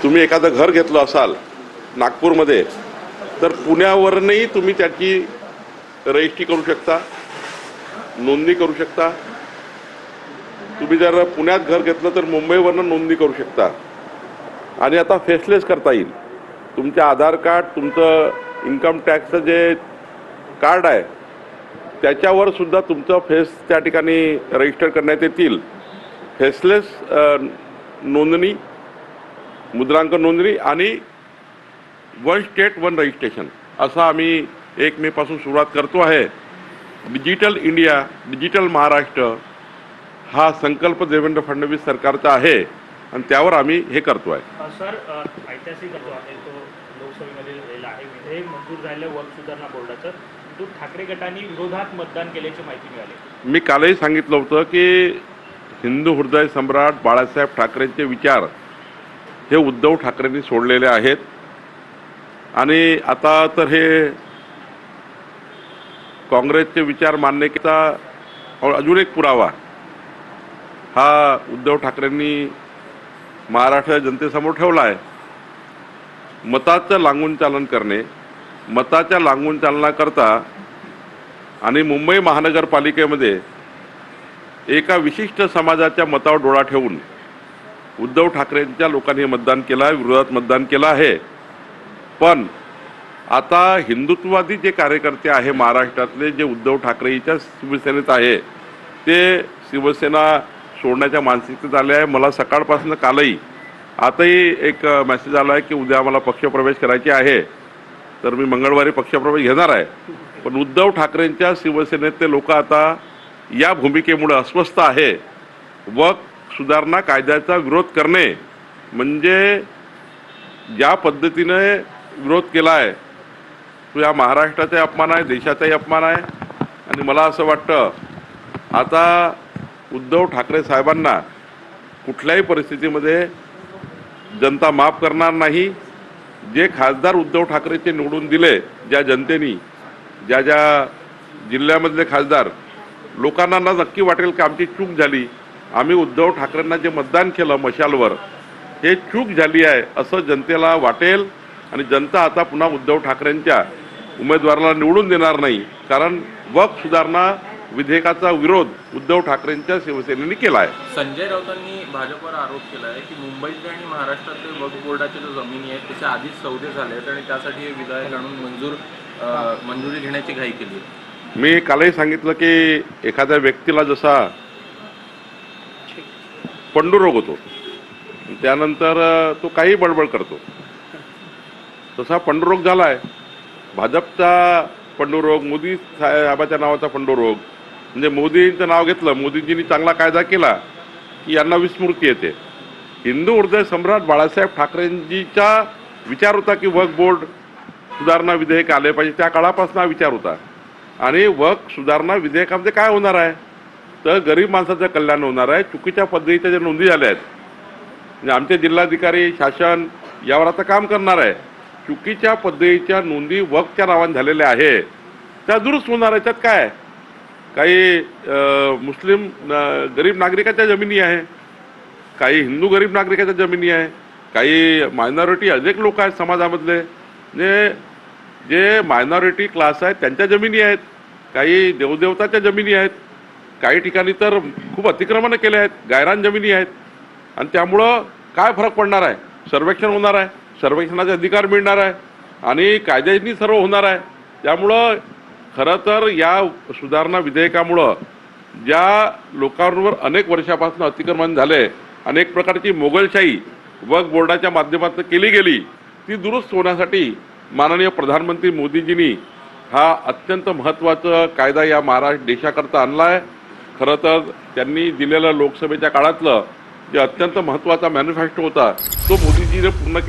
तुम्ही एखादं घर घेतलं असाल नागपूरमध्ये तर पुण्यावरूनही तुम्ही त्याची रजिस्ट्री करू शकता, नोंदणी करू शकता। तुम्ही जर पुण्यात घर घेतलं तर मुंबईवरून नोंदणी करू शकता आणि आता फेसलेस करता येईल। तुमचं आधार कार्ड, तुमचं इन्कम टॅक्सचं जे कार्ड आहे त्याच्यावर सुद्धा तुमचं फेस त्या ठिकाणी रजिस्टर करण्यात येतील। फेसलेस नोंदणी, मुद्रांक नोंदणी आणि वन स्टेट वन रजिस्ट्रेशन असा आम्ही 1 मे पासून सुरुवात करतो आहे। डिजिटल इंडिया, डिजिटल महाराष्ट्र हा संकल्प देवेंद्र फडणवीस सरकारचा आहे आणि त्यावर आम्ही हे करतो आहे। सर, ऐतिहासिक जो आहे तो लोकसभेमध्ये झालेला आहे, विधेयक मंजूर झाले वक्फ सुधारणा बोर्डाचं, तो ठाकरे गटाने विरोधात मतदान केल्याची माहिती मिळाली। मी कालही सांगितलं होतं की हिंदू हृदय सम्राट बाळासाहेब ठाकरेंचे विचार हे उद्धव ठाकरेंनी सोडलेले आहेत आणि आता तर हे काँग्रेसचे विचार मान्य केला। अजून एक पुरावा हा उद्धव ठाकरेंनी महाराष्ट्र जनतेसमोर ठेवला आहे। मताचं लांगून चालन करणे, मताच्या लांगून चालनाकरता आणि मुंबई महानगरपालिकेमध्ये एका विशिष्ट समाजाच्या मतावर डोळा ठेवून उद्धव ठाकरेंच्या लोकांनी मतदान केलं आहे, विरोधात मतदान केलं आहे। पण आता हिंदुत्ववादी जे कार्यकर्ते आहे महाराष्ट्रातले, जे उद्धव ठाकरेच्या शिवसेनेत आहे, ते शिवसेना सोडण्याच्या मानसिकतेत आले आहे। मला सकाळपासून कालही आताही एक मेसेज आला आहे की उद्या आम्हाला पक्षप्रवेश करायचे आहे, तर मी मंगळवारी पक्षप्रवेश घेणार आहे। पण उद्धव ठाकरेंच्या शिवसेनेतले लोक आता या भूमिकेमुळे अस्वस्थ आहे। वक्फ सुधारणा कायद्याचा विरोध करणे म्हणजे ज्या पद्धतीने विरोध केला आहे तो या महाराष्ट्राचा अपमान आहे, देशाचाही अपमान आहे। आणि मला असं वाटतं आता उद्धव ठाकरे साहेबांना कुठल्याही परिस्थितीमध्ये जनता माफ करणार नाही। जे खासदार उद्धव ठाकरेचे निवडून दिले, ज्या जनतेने, ज्या ज्या जिल्ह्यामधले खासदार, लोकांना नक्की वाटेल की आमची चूक झाली, आम्ही उद्धव ठाकरेंना जे मतदान केलं मशालवर हे चूक झाली आहे असं जनतेला वाटेल आणि जनता आता पुन्हा उद्धव ठाकरेंच्या उमेदवाराला निवडून देणार नाही। कारण वक्फ सुधारणा विधेयकाचा विरोध उद्धव ठाकरेंच्या शिवसेनेने केला आहे। संजय राऊतांनी भाजपवर आरोप केला आहे की मुंबईतल्या आणि महाराष्ट्रातल्या वक्फ बोर्डाच्या जो जमिनी आहेत त्याच्या आधीच सौदे झाले आहेत आणि त्यासाठी हे विधेयक आणून मंजुरी घेण्याची घाई केली आहे। मी कालही सांगितलं की एखाद्या व्यक्तीला जसा पंडुरोग होतो त्यानंतर तो काही बडबड करतो, तसा पंडुरोग झाला आहे। भाजपचा पंडुरोग, मोदी साहेबाच्या नावाचा पंडुरोग म्हणजे मोदींचं नाव घेतलं, मोदींजींनी चांगला कायदा केला की यांना विस्मृती येते। हिंदू हृदय सम्राट बाळासाहेब ठाकरेंजीचा विचार होता की वक्फ बोर्ड सुधारणा विधेयक आले पाहिजे, त्या काळापासून हा विचार होता। आणि वक्फ सुधारणा विधेयकामध्ये काय होणार आहे तर गरीब माणसाचं कल्याण होणार आहे। चुकीच्या पद्धतीच्या ज्या नोंदी झाल्या आहेत म्हणजे आमचे जिल्हाधिकारी, शासन यावर आता काम करणार आहे। चुकीच्या पद्धतीच्या नोंदी वक्फच्या नावाने झालेल्या आहे त्या दुरुस्त होणार आहे। त्यात काय, काही मुस्लिम गरीब नागरिकाच्या जमिनी आहे, काही हिंदू गरीब नागरिकाच्या जमिनी आहे, काही मायनॉरिटी अनेक लोक आहेत समाजामधले जे मायनॉरिटी क्लास आहेत त्यांच्या जमिनी आहेत, काही देवदेवताच्या जमिनी आहेत, काही ठिकाणी तर खूप अतिक्रमणं केले आहेत, गायरान जमिनी आहेत। आणि त्यामुळं काय फरक पडणार आहे, सर्वेक्षण होणार आहे, सर्वेक्षणाचे अधिकार मिळणार आहे आणि कायद्याने सर्व होणार आहे। त्यामुळं खरं तर या सुधारणा विधेयकामुळं ज्या लोकांवर अनेक वर्षापासून अतिक्रमण झाले, अनेक प्रकारची मोगलशाही वक्फ बोर्डाच्या माध्यमातून केली गेली, ती दुरुस्त होण्यासाठी माननीय प्रधानमंत्री मोदीजींनी हा अत्यंत महत्त्वाचा कायदा या महाराष्ट्र देशाकरता आणला आहे। खरं तर त्यांनी दिलेलं लोकसभेच्या काळातलं जे अत्यंत महत्त्वाचा मॅनिफेस्टो होता तो मोदीजीने पूर्ण केला।